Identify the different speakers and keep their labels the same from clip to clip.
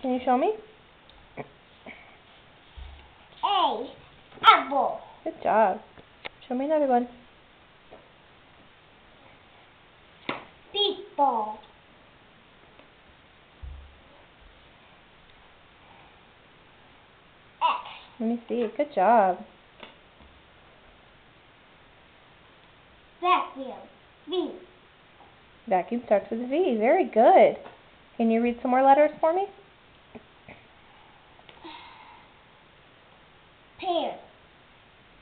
Speaker 1: Can you show me?
Speaker 2: A. Apple.
Speaker 1: Good job. Show me another one.
Speaker 2: Baseball. X.
Speaker 1: Let me see. Good job.
Speaker 2: Vacuum. V.
Speaker 1: Vacuum starts with V. Very good. Can you read some more letters for me?
Speaker 2: Pear.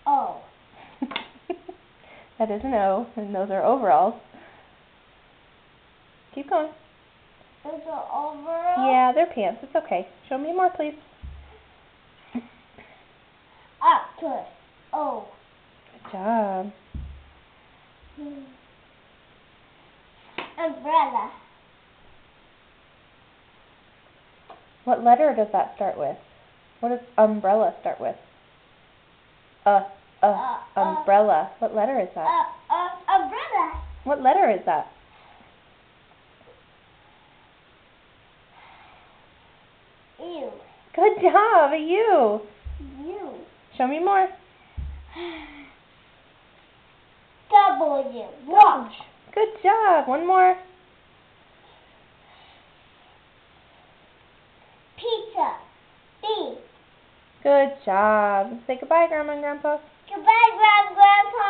Speaker 2: O.
Speaker 1: That is an O, and those are overalls. Keep going.
Speaker 2: Those are overalls?
Speaker 1: Yeah, they're pants. It's okay. Show me more, please.
Speaker 2: Octopus. O.
Speaker 1: Good job.
Speaker 2: Umbrella.
Speaker 1: What letter does that start with? What does umbrella start with? Umbrella. What letter is that?
Speaker 2: Umbrella.
Speaker 1: What letter is that?
Speaker 2: U.
Speaker 1: Good job, U.
Speaker 2: U.
Speaker 1: Show me more.
Speaker 2: W. Watch.
Speaker 1: Good job. One more.
Speaker 2: Pizza. B.
Speaker 1: Good job. Say goodbye, Grandma and Grandpa.
Speaker 2: Goodbye, Grandpa.